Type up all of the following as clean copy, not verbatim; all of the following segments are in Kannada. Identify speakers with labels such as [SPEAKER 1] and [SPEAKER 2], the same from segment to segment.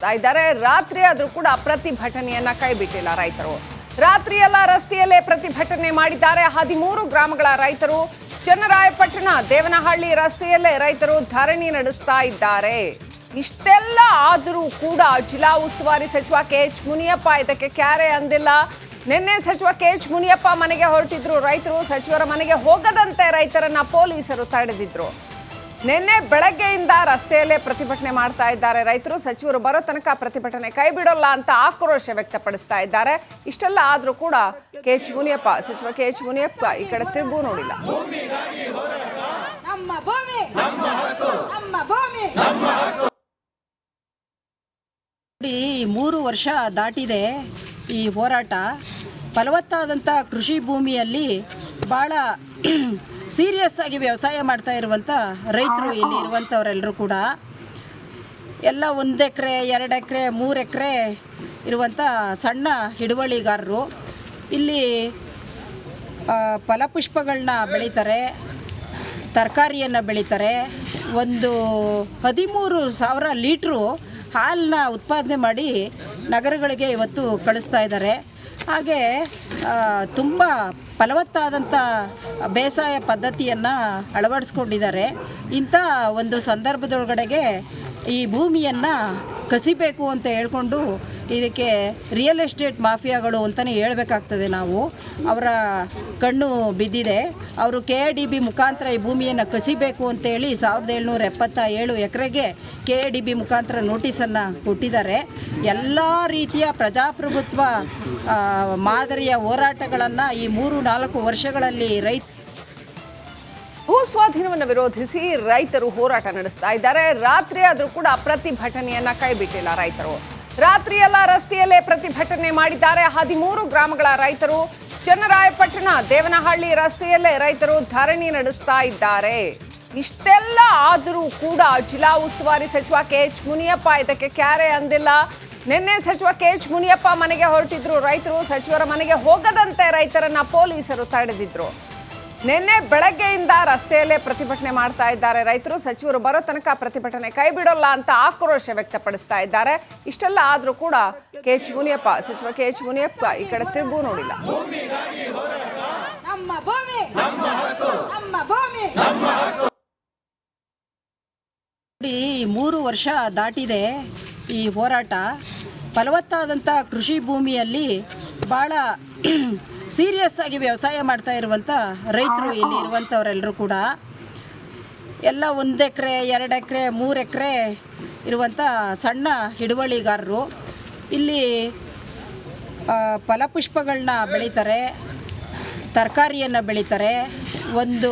[SPEAKER 1] ಇದ್ದಾರೆ ರಾತ್ರಿ ಆದರೂ ಕೂಡ ಪ್ರತಿಭಟನೆಯನ್ನ ಕೈಬಿಟ್ಟಿಲ್ಲ ರೈತರು. ರಾತ್ರಿಯೆಲ್ಲ ರಸ್ತೆಯಲ್ಲೇ ಪ್ರತಿಭಟನೆ ಮಾಡಿದ್ದಾರೆ 13 ಗ್ರಾಮಗಳ ರೈತರು. ಚನ್ನರಾಯಪಟ್ಟಣ ದೇವನಹಳ್ಳಿ ರಸ್ತೆಯಲ್ಲೇ ರೈತರು ಧರಣಿ ನಡೆಸ್ತಾ ಇದ್ದಾರೆ. ಇಷ್ಟೆಲ್ಲ ಆದರೂ ಕೂಡ ಜಿಲ್ಲಾ ಉಸ್ತುವಾರಿ ಸಚಿವ ಕೆಎಚ್ ಮುನಿಯಪ್ಪ ಇದಕ್ಕೆ ಕ್ಯಾರೆ ಅಂದಿಲ್ಲ. ನಿನ್ನೆ ಸಚಿವ ಕೆಎಚ್ ಮುನಿಯಪ್ಪ ಮನೆಗೆ ಹೊರಟಿದ್ರು ರೈತರು. ಸಚಿವರ ಮನೆಗೆ ಹೋಗದಂತೆ ರೈತರನ್ನ ಪೊಲೀಸರು ತಡೆದಿದ್ರು. ನಿನ್ನೆ ಬೆಳಗ್ಗೆಯಿಂದ ರಸ್ತೆಯಲ್ಲೇ ಪ್ರತಿಭಟನೆ ಮಾಡ್ತಾ ಇದ್ದಾರೆ ರೈತರು. ಸಚಿವರು ಬರೋ ತನಕ ಪ್ರತಿಭಟನೆ ಕೈ ಬಿಡೋಲ್ಲ ಅಂತ ಆಕ್ರೋಶ ವ್ಯಕ್ತಪಡಿಸ್ತಾ ಇದ್ದಾರೆ. ಇಷ್ಟೆಲ್ಲ ಆದ್ರೂ ಕೂಡ ಕೆಎಚ್ ಮುನಿಯಪ್ಪ, ಸಚಿವ ಕೆಎಚ್ ಮುನಿಯಪ್ಪ ಈ ಕಡೆ ತಿರುಗೂ ನೋಡಿಲ್ಲ.
[SPEAKER 2] ಈ 3 ವರ್ಷ ದಾಟಿದೆ ಈ ಹೋರಾಟ. ಫಲವತ್ತಾದಂಥ ಕೃಷಿ ಭೂಮಿಯಲ್ಲಿ ಭಾಳ ಸೀರಿಯಸ್ ಆಗಿ ವ್ಯವಸಾಯ ಮಾಡ್ತಾ ಇರುವಂಥ ರೈತರು ಇಲ್ಲಿ ಇರುವಂಥವರೆಲ್ಲರೂ ಕೂಡ ಎಲ್ಲ 1 ಎಕರೆ 2 ಎಕರೆ 3 ಎಕರೆ ಇರುವಂಥ ಸಣ್ಣ ಹಿಡುವಳಿಗಾರರು ಇಲ್ಲಿ ಫಲಪುಷ್ಪಗಳನ್ನ ಬೆಳೀತಾರೆ, ತರಕಾರಿಯನ್ನು ಬೆಳೀತಾರೆ. ಒಂದು 13,000 ಲೀಟ್ರು ಹಾಲನ್ನ ಉತ್ಪಾದನೆ ಮಾಡಿ ನಗರಗಳಿಗೆ ಇವತ್ತು ಕಳಿಸ್ತಾ ಇದ್ದಾರೆ. ಹಾಗೆ ತುಂಬ ಫಲವತ್ತಾದಂಥ ಬೇಸಾಯ ಪದ್ಧತಿಯನ್ನು ಅಳವಡಿಸ್ಕೊಂಡಿದ್ದಾರೆ. ಇಂಥ ಒಂದು ಸಂದರ್ಭದೊಳಗಡೆಗೆ ಈ ಭೂಮಿಯನ್ನು ಕಸಿಬೇಕು ಅಂತ ಹೇಳ್ಕೊಂಡು ಇದಕ್ಕೆ ರಿಯಲ್ ಎಸ್ಟೇಟ್ ಮಾಫಿಯಾಗಳು ಅಂತಲೇ ಹೇಳಬೇಕಾಗ್ತದೆ. ನಾವು ಅವರ ಕಣ್ಣು ಬಿದ್ದಿದೆ. ಅವರು KIDB ಮುಖಾಂತರ ಈ ಭೂಮಿಯನ್ನು ಕಸಿಬೇಕು ಅಂತೇಳಿ 1777 ಎಕರೆಗೆ KIDB ಮುಖಾಂತರ ನೋಟಿಸನ್ನು ಕೊಟ್ಟಿದ್ದಾರೆ. ಎಲ್ಲ ರೀತಿಯ ಪ್ರಜಾಪ್ರಭುತ್ವ ಮಾದರಿಯ ಹೋರಾಟಗಳನ್ನು ಈ 3-4 ವರ್ಷಗಳಲ್ಲಿ
[SPEAKER 1] ಭೂ ಸ್ವಾಧೀನವನ್ನು ವಿರೋಧಿಸಿ ರೈತರು ಹೋರಾಟ ನಡೆಸ್ತಾ ಇದ್ದಾರೆ. ರಾತ್ರಿ ಆದರೂ ಕೂಡ ಪ್ರತಿಭಟನೆಯನ್ನ ಕೈಬಿಟ್ಟಿಲ್ಲ ರೈತರು. ರಾತ್ರಿಯೆಲ್ಲ ರಸ್ತೆಯಲ್ಲೇ ಪ್ರತಿಭಟನೆ ಮಾಡಿದ್ದಾರೆ 13 ಗ್ರಾಮಗಳ ರೈತರು. ಚನ್ನರಾಯಪಟ್ಟಣ ದೇವನಹಳ್ಳಿ ರಸ್ತೆಯಲ್ಲೇ ರೈತರು ಧರಣಿ ನಡೆಸ್ತಾ ಇದ್ದಾರೆ. ಇಷ್ಟೆಲ್ಲ ಆದರೂ ಕೂಡ ಜಿಲ್ಲಾ ಉಸ್ತುವಾರಿ ಸಚಿವ ಕೆಎಚ್ ಮುನಿಯಪ್ಪ ಇದಕ್ಕೆ ಕ್ಯಾರೆ ಅಂದಿಲ್ಲ. ನಿನ್ನೆ ಸಚಿವ ಕೆಎಚ್ ಮುನಿಯಪ್ಪ ಮನೆಗೆ ಹೊರಟಿದ್ರು ರೈತರು. ಸಚಿವರ ಮನೆಗೆ ಹೋಗದಂತೆ ರೈತರನ್ನ ಪೊಲೀಸರು ತಡೆದಿದ್ರು. ನಿನ್ನೆ ಬೆಳಗ್ಗೆಯಿಂದ ರಸ್ತೆಯಲ್ಲೇ ಪ್ರತಿಭಟನೆ ಮಾಡ್ತಾ ಇದ್ದಾರೆ ರೈತರು. ಸಚಿವರು ಬರೋ ತನಕ ಪ್ರತಿಭಟನೆ ಕೈ ಬಿಡೋಲ್ಲ ಅಂತ ಆಕ್ರೋಶ ವ್ಯಕ್ತಪಡಿಸ್ತಾ ಇದ್ದಾರೆ. ಇಷ್ಟೆಲ್ಲ ಆದ್ರೂ ಕೂಡ ಕೆಎಚ್ ಮುನಿಯಪ್ಪ, ಸಚಿವ ಕೆಎಚ್ ಮುನಿಯಪ್ಪ ಈ ಕಡೆ ತಿರುಗೂ ನೋಡಿಲ್ಲ.
[SPEAKER 2] ಈ 3 ವರ್ಷ ದಾಟಿದೆ ಈ ಹೋರಾಟ. ಫಲವತ್ತಾದಂಥ ಕೃಷಿ ಭೂಮಿಯಲ್ಲಿ ಭಾಳ ಸೀರಿಯಸ್ ಆಗಿ ವ್ಯವಸಾಯ ಮಾಡ್ತಾ ಇರುವಂಥ ರೈತರು ಇಲ್ಲಿ ಇರುವಂಥವರೆಲ್ಲರೂ ಕೂಡ ಎಲ್ಲ 1 ಎಕರೆ 2 ಎಕರೆ 3 ಎಕರೆ ಇರುವಂಥ ಸಣ್ಣ ಹಿಡುವಳಿಗಾರರು ಇಲ್ಲಿ ಫಲಪುಷ್ಪಗಳನ್ನ ಬೆಳೀತಾರೆ, ತರಕಾರಿಯನ್ನು ಬೆಳೀತಾರೆ. ಒಂದು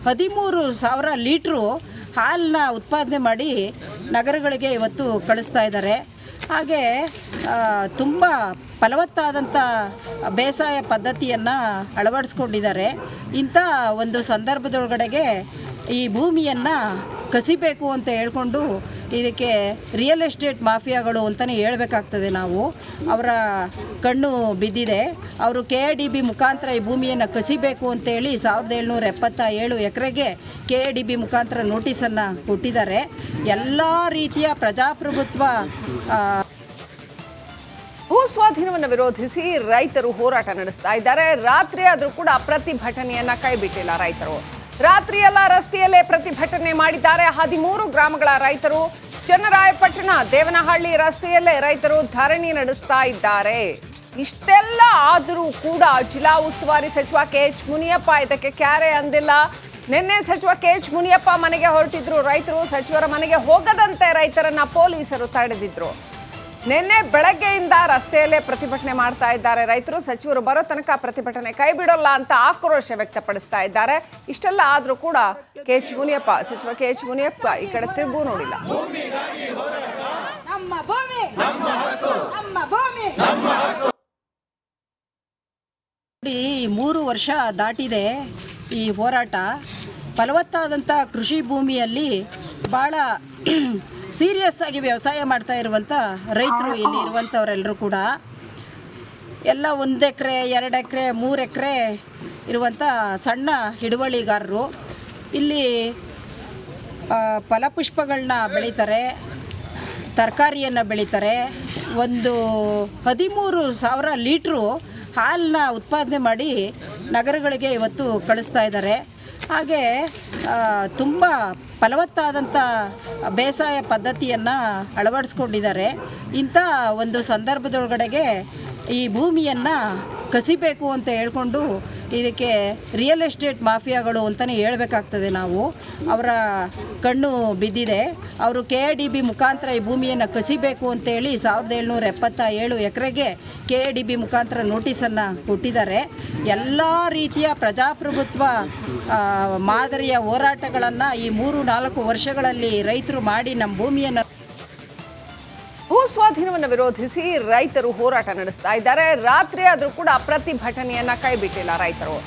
[SPEAKER 2] 13,000 ಲೀಟ್ರು ಹಾಲನ್ನ ಉತ್ಪಾದನೆ ಮಾಡಿ ನಗರಗಳಿಗೆ ಇವತ್ತು ಕಳಿಸ್ತಾ ಇದ್ದಾರೆ. ಹಾಗೆ ತುಂಬ ಫಲವತ್ತಾದಂಥ ಬೇಸಾಯ ಪದ್ಧತಿಯನ್ನು ಅಳವಡಿಸ್ಕೊಂಡಿದ್ದಾರೆ. ಇಂಥ ಒಂದು ಸಂದರ್ಭದೊಳಗಡೆಗೆ ಈ ಭೂಮಿಯನ್ನು ಕಸಿಬೇಕು ಅಂತ ಹೇಳ್ಕೊಂಡು ಇದಕ್ಕೆ ರಿಯಲ್ ಎಸ್ಟೇಟ್ ಮಾಫಿಯಾಗಳು ಅಂತಲೇ ಹೇಳಬೇಕಾಗ್ತದೆ. ನಾವು ಅವರ ಕಣ್ಣು ಬಿದ್ದಿದೆ. ಅವರು KIDB ಮುಖಾಂತರ ಈ ಭೂಮಿಯನ್ನು ಕಸಿಬೇಕು ಅಂತೇಳಿ 1777 ಎಕರೆಗೆ KIDB ಮುಖಾಂತರ ನೋಟಿಸನ್ನು ಕೊಟ್ಟಿದ್ದಾರೆ. ಎಲ್ಲ ರೀತಿಯ ಪ್ರಜಾಪ್ರಭುತ್ವ
[SPEAKER 1] ಭೂ ಸ್ವಾಧೀನವನ್ನು ವಿರೋಧಿಸಿ ರೈತರು ಹೋರಾಟ ನಡೆಸ್ತಾ ಇದ್ದಾರೆ. ರಾತ್ರಿ ಆದರೂ ಕೂಡ ಪ್ರತಿಭಟನೆಯನ್ನ ಕೈಬಿಟ್ಟಿಲ್ಲ ರೈತರು. ರಾತ್ರಿಯೆಲ್ಲ ರಸ್ತೆಯಲ್ಲೇ ಪ್ರತಿಭಟನೆ ಮಾಡಿದ್ದಾರೆ 13 ಗ್ರಾಮಗಳ ರೈತರು. ಚನ್ನರಾಯಪಟ್ಟಣ ದೇವನಹಳ್ಳಿ ರಸ್ತೆಯಲ್ಲೇ ರೈತರು ಧರಣಿ ನಡೆಸ್ತಾ ಇದ್ದಾರೆ. ಇಷ್ಟೆಲ್ಲ ಆದರೂ ಕೂಡ ಜಿಲ್ಲಾ ಉಸ್ತುವಾರಿ ಸಚಿವ ಕೆಎಚ್ ಮುನಿಯಪ್ಪ ಇದಕ್ಕೆ ಕ್ಯಾರೆ ಅಂದಿಲ್ಲ. ನಿನ್ನೆ ಸಚಿವ ಕೆಎಚ್ ಮುನಿಯಪ್ಪ ಮನೆಗೆ ಹೊರಟಿದ್ರು ರೈತರು. ಸಚಿವರ ಮನೆಗೆ ಹೋಗದಂತೆ ರೈತರನ್ನ ಪೊಲೀಸರು ತಡೆದಿದ್ರು. ನಿನ್ನೆ ಬೆಳಗ್ಗೆಯಿಂದ ರಸ್ತೆಯಲ್ಲೇ ಪ್ರತಿಭಟನೆ ಮಾಡ್ತಾ ಇದ್ದಾರೆ ರೈತರು. ಸಚಿವರು ಬರೋ ತನಕ ಪ್ರತಿಭಟನೆ ಕೈ ಬಿಡೋಲ್ಲ ಅಂತ ಆಕ್ರೋಶ ವ್ಯಕ್ತಪಡಿಸ್ತಾ ಇದ್ದಾರೆ. ಇಷ್ಟೆಲ್ಲ ಆದ್ರೂ ಕೂಡ ಕೆಎಚ್ ಮುನಿಯಪ್ಪ, ಸಚಿವ ಕೆಎಚ್ ಮುನಿಯಪ್ಪ ಈ ಕಡೆ ತಿರುಗೂ ನೋಡಿಲ್ಲ.
[SPEAKER 2] ಈ 3 ವರ್ಷ ದಾಟಿದೆ ಈ ಹೋರಾಟ. ಫಲವತ್ತಾದಂಥ ಕೃಷಿ ಭೂಮಿಯಲ್ಲಿ ಭಾಳ ಸೀರಿಯಸ್ ಆಗಿ ವ್ಯವಸಾಯ ಮಾಡ್ತಾ ಇರುವಂಥ ರೈತರು ಇಲ್ಲಿ ಇರುವಂಥವರೆಲ್ಲರೂ ಕೂಡ ಎಲ್ಲ 1 ಎಕರೆ 2 ಎಕರೆ 3 ಎಕರೆ ಇರುವಂಥ ಸಣ್ಣ ಹಿಡುವಳಿಗಾರರು ಇಲ್ಲಿ ಫಲಪುಷ್ಪಗಳನ್ನ ಬೆಳೀತಾರೆ, ತರಕಾರಿಯನ್ನು ಬೆಳೀತಾರೆ. ಒಂದು 13,000 ಲೀಟ್ರು ಹಾಲನ್ನ ಉತ್ಪಾದನೆ ಮಾಡಿ ನಗರಗಳಿಗೆ ಇವತ್ತು ಕಳಿಸ್ತಾ ಇದ್ದಾರೆ. ಹಾಗೆ ತುಂಬ ಫಲವತ್ತಾದಂಥ ಬೇಸಾಯ ಪದ್ಧತಿಯನ್ನು ಅಳವಡಿಸ್ಕೊಂಡಿದ್ದಾರೆ. ಇಂಥ ಒಂದು ಸಂದರ್ಭದೊಳಗಡೆಗೆ ಈ ಭೂಮಿಯನ್ನು ಕಸಿಬೇಕು ಅಂತ ಹೇಳ್ಕೊಂಡು ಇದಕ್ಕೆ ರಿಯಲ್ ಎಸ್ಟೇಟ್ ಮಾಫಿಯಾಗಳು ಅಂತಲೇ ಹೇಳ್ಬೇಕಾಗ್ತದೆ. ನಾವು ಅವರ ಕಣ್ಣು ಬಿದ್ದಿದೆ. ಅವರು KIDB ಮುಖಾಂತರ ಈ ಭೂಮಿಯನ್ನು ಕಸಿಬೇಕು ಅಂತೇಳಿ 1777 ಎಕರೆಗೆ KIDB ಮುಖಾಂತರ ನೋಟಿಸನ್ನು ಕೊಟ್ಟಿದ್ದಾರೆ. ಎಲ್ಲ ರೀತಿಯ ಪ್ರಜಾಪ್ರಭುತ್ವ ಮಾದರಿಯ ಹೋರಾಟಗಳನ್ನು ಈ 3-4 ವರ್ಷಗಳಲ್ಲಿ ರೈತರು ಮಾಡಿ ನಮ್ಮ ಭೂಮಿಯನ್ನು
[SPEAKER 1] ಭೂ ಸ್ವಾಧೀನವನ್ನು ವಿರೋಧಿಸಿ ರೈತರು ಹೋರಾಟ ನಡೆಸ್ತಾ ಇದ್ದಾರೆ. ರಾತ್ರಿ ಆದರೂ ಕೂಡ ಪ್ರತಿಭಟನೆಯನ್ನ ಕೈಬಿಟ್ಟಿಲ್ಲ ರೈತರು.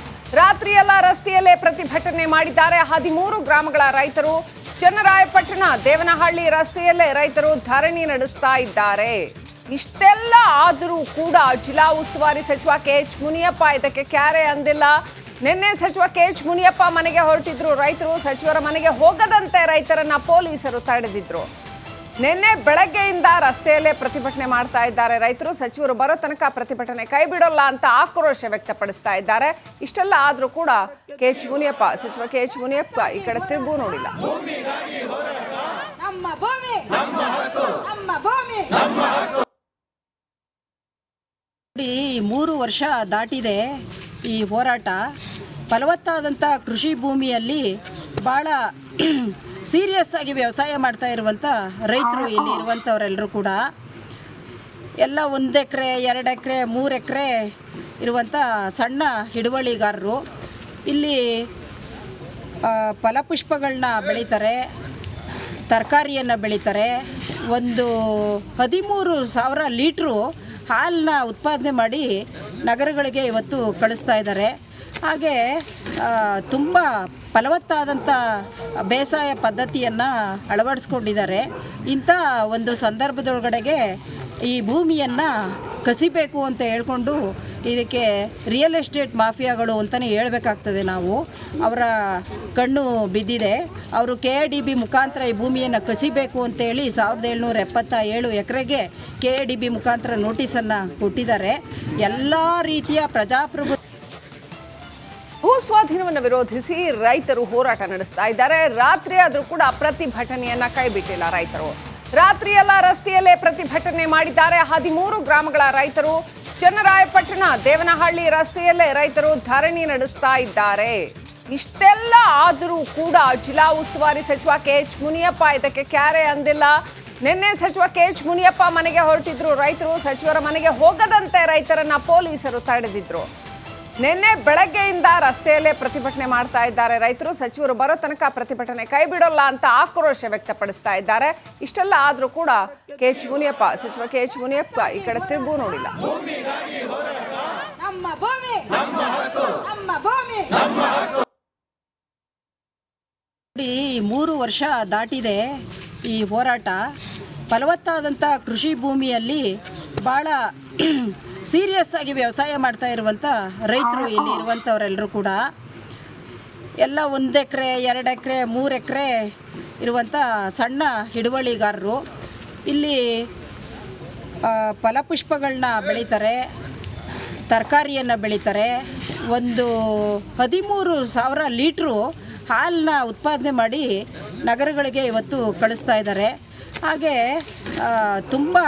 [SPEAKER 1] ರಾತ್ರಿ ಎಲ್ಲ ರಸ್ತೆಯಲ್ಲೇ ಪ್ರತಿಭಟನೆ ಮಾಡಿದ್ದಾರೆ. 13 ಗ್ರಾಮಗಳ ರೈತರು ಚನ್ನರಾಯಪಟ್ಟಣ ದೇವನಹಳ್ಳಿ ರಸ್ತೆಯಲ್ಲೇ ರೈತರು ಧರಣಿ ನಡೆಸ್ತಾ ಇದ್ದಾರೆ. ಇಷ್ಟೆಲ್ಲ ಆದರೂ ಕೂಡ ಜಿಲ್ಲಾ ಉಸ್ತುವಾರಿ ಸಚಿವ KH ಮುನಿಯಪ್ಪ ಇದಕ್ಕೆ ಕ್ಯಾರೆ ಅಂದಿಲ್ಲ. ನಿನ್ನೆ ಸಚಿವ KH ಮುನಿಯಪ್ಪ ಮನೆಗೆ ಹೊರಟಿದ್ರು ರೈತರು. ಸಚಿವರ ಮನೆಗೆ ಹೋಗದಂತೆ ರೈತರನ್ನ ಪೊಲೀಸರು ತಡೆದಿದ್ರು. ನಿನ್ನೆ ಬೆಳಗ್ಗೆಯಿಂದ ರಸ್ತೆಯಲ್ಲೇ ಪ್ರತಿಭಟನೆ ಮಾಡ್ತಾ ಇದ್ದಾರೆ ರೈತರು. ಸಚಿವರು ಬರೋ ತನಕ ಪ್ರತಿಭಟನೆ ಕೈ ಬಿಡೋಲ್ಲ ಅಂತ ಆಕ್ರೋಶ ವ್ಯಕ್ತಪಡಿಸ್ತಾ ಇದ್ದಾರೆ. ಇಷ್ಟೆಲ್ಲ ಆದ್ರೂ ಕೂಡ KH ಮುನಿಯಪ್ಪ ಸಚಿವ KH ಮುನಿಯಪ್ಪ ಈ ಕಡೆ ತಿರುಗೂ ನೋಡಿಲ್ಲ.
[SPEAKER 2] ನೋಡಿ, 3 ವರ್ಷ ದಾಟಿದೆ ಈ ಹೋರಾಟ. ಫಲವತ್ತಾದಂಥ ಕೃಷಿ ಭೂಮಿಯಲ್ಲಿ ಭಾಳ ಸೀರಿಯಸ್ ಆಗಿ ವ್ಯವಸಾಯ ಮಾಡ್ತಾ ಇರುವಂಥ ರೈತರು ಇಲ್ಲಿ ಇರುವಂಥವರೆಲ್ಲರೂ ಕೂಡ ಎಲ್ಲ 1 ಎಕರೆ 2 ಎಕರೆ 3 ಎಕರೆ ಇರುವಂಥ ಸಣ್ಣ ಹಿಡುವಳಿಗಾರರು ಇಲ್ಲಿ ಫಲಪುಷ್ಪಗಳನ್ನ ಬೆಳೀತಾರೆ, ತರಕಾರಿಯನ್ನು ಬೆಳೀತಾರೆ. ಒಂದು 13,000 ಲೀಟ್ರು ಹಾಲನ್ನ ಉತ್ಪಾದನೆ ಮಾಡಿ ನಗರಗಳಿಗೆ ಇವತ್ತು ಕಳಿಸ್ತಾ ಇದ್ದಾರೆ. ಹಾಗೆ ತುಂಬ ಫಲವತ್ತಾದಂಥ ಬೇಸಾಯ ಪದ್ಧತಿಯನ್ನು ಅಳವಡಿಸ್ಕೊಂಡಿದ್ದಾರೆ. ಇಂಥ ಒಂದು ಸಂದರ್ಭದೊಳಗಡೆಗೆ ಈ ಭೂಮಿಯನ್ನು ಕಸಿಬೇಕು ಅಂತ ಹೇಳ್ಕೊಂಡು ಇದಕ್ಕೆ ರಿಯಲ್ ಎಸ್ಟೇಟ್ ಮಾಫಿಯಾಗಳು ಅಂತಲೇ ಹೇಳ್ಬೇಕಾಗ್ತದೆ. ನಾವು ಅವರ ಕಣ್ಣು ಬಿದ್ದಿದೆ. ಅವರು KIDB ಮುಖಾಂತರ ಈ ಭೂಮಿಯನ್ನು ಕಸಿಬೇಕು ಅಂತೇಳಿ 1777 ಎಕರೆಗೆ KIDB ಮುಖಾಂತರ ನೋಟಿಸನ್ನು ಕೊಟ್ಟಿದ್ದಾರೆ. ಎಲ್ಲ ರೀತಿಯ ಪ್ರಜಾಪ್ರಭುತ್ವ
[SPEAKER 1] ಭೂ ಸ್ವಾಧೀನವನ್ನು ವಿರೋಧಿಸಿ ರೈತರು ಹೋರಾಟ ನಡೆಸ್ತಾ ಇದ್ದಾರೆ. ರಾತ್ರಿ ಆದರೂ ಕೂಡ ಪ್ರತಿಭಟನೆಯನ್ನ ಕೈಬಿಟ್ಟಿಲ್ಲ ರೈತರು. ರಾತ್ರಿ ಎಲ್ಲ ರಸ್ತೆಯಲ್ಲೇ ಪ್ರತಿಭಟನೆ ಮಾಡಿದ್ದಾರೆ. 13 ಗ್ರಾಮಗಳ ರೈತರು ಚನ್ನರಾಯಪಟ್ಟಣ ದೇವನಹಳ್ಳಿ ರಸ್ತೆಯಲ್ಲೇ ರೈತರು ಧರಣಿ ನಡೆಸ್ತಾ ಇದ್ದಾರೆ. ಇಷ್ಟೆಲ್ಲ ಆದರೂ ಕೂಡ ಜಿಲ್ಲಾ ಉಸ್ತುವಾರಿ ಸಚಿವ KH ಮುನಿಯಪ್ಪ ಇದಕ್ಕೆ ಕ್ಯಾರೆ ಅಂದಿಲ್ಲ. ನಿನ್ನೆ ಸಚಿವ KH ಮುನಿಯಪ್ಪ ಮನೆಗೆ ಹೊರಟಿದ್ರು ರೈತರು. ಸಚಿವರ ಮನೆಗೆ ಹೋಗದಂತೆ ರೈತರನ್ನ ಪೊಲೀಸರು ತಡೆದಿದ್ರು. ನಿನ್ನೆ ಬೆಳಗ್ಗೆಯಿಂದ ರಸ್ತೆಯಲ್ಲೇ ಪ್ರತಿಭಟನೆ ಮಾಡ್ತಾ ಇದ್ದಾರೆ ರೈತರು. ಸಚಿವರು ಬರೋ ತನಕ ಪ್ರತಿಭಟನೆ ಕೈ ಬಿಡೋಲ್ಲ ಅಂತ ಆಕ್ರೋಶ ವ್ಯಕ್ತಪಡಿಸ್ತಾ ಇದ್ದಾರೆ. ಇಷ್ಟೆಲ್ಲ ಆದ್ರೂ ಕೂಡ KH ಮುನಿಯಪ್ಪ ಸಚಿವ KH ಮುನಿಯಪ್ಪ ಈ ಕಡೆ ತಿರುಗೂ ನೋಡಿಲ್ಲ.
[SPEAKER 2] ನೋಡಿ, 3 ವರ್ಷ ದಾಟಿದೆ ಈ ಹೋರಾಟ. ಫಲವತ್ತಾದಂಥ ಕೃಷಿ ಭೂಮಿಯಲ್ಲಿ ಭಾಳ ಸೀರಿಯಸ್ ಆಗಿ ವ್ಯವಸಾಯ ಮಾಡ್ತಾ ಇರುವಂಥ ರೈತರು ಇಲ್ಲಿ ಇರುವಂಥವರೆಲ್ಲರೂ ಕೂಡ ಎಲ್ಲ 1 ಎಕರೆ 2 ಎಕರೆ 3 ಎಕರೆ ಇರುವಂಥ ಸಣ್ಣ ಹಿಡುವಳಿಗಾರರು ಇಲ್ಲಿ ಫಲಪುಷ್ಪಗಳನ್ನ ಬೆಳೀತಾರೆ, ತರಕಾರಿಯನ್ನು ಬೆಳೀತಾರೆ. ಒಂದು 13,000 ಲೀಟ್ರು ಹಾಲನ್ನ ಉತ್ಪಾದನೆ ಮಾಡಿ ನಗರಗಳಿಗೆ ಇವತ್ತು ಕಳಿಸ್ತಾ ಇದ್ದಾರೆ. ಹಾಗೆ ತುಂಬ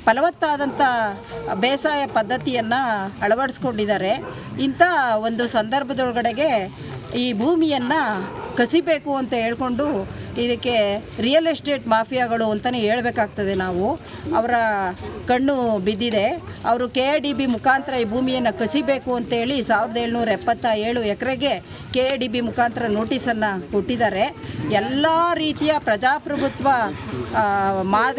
[SPEAKER 2] ಫಲವತ್ತಾದಂಥ ಬೇಸಾಯ ಪದ್ಧತಿಯನ್ನು ಅಳವಡಿಸ್ಕೊಂಡಿದ್ದಾರೆ. ಇಂಥ ಒಂದು ಸಂದರ್ಭದೊಳಗಡೆಗೆ ಈ ಭೂಮಿಯನ್ನು ಕಸಿಬೇಕು ಅಂತ ಹೇಳ್ಕೊಂಡು ಇದಕ್ಕೆ ರಿಯಲ್ ಎಸ್ಟೇಟ್ ಮಾಫಿಯಾಗಳು ಅಂತಲೇ ಹೇಳ್ಬೇಕಾಗ್ತದೆ. ನಾವು ಅವರ ಕಣ್ಣು ಬಿದ್ದಿದೆ. ಅವರು KIDB ಮುಖಾಂತರ ಈ ಭೂಮಿಯನ್ನು ಕಸಿಬೇಕು ಅಂತೇಳಿ 1777 ಎಕರೆಗೆ KIDB ಮುಖಾಂತರ ನೋಟಿಸನ್ನು ಕೊಟ್ಟಿದ್ದಾರೆ. ಎಲ್ಲ ರೀತಿಯ ಪ್ರಜಾಪ್ರಭುತ್ವ ಮಾದರಿ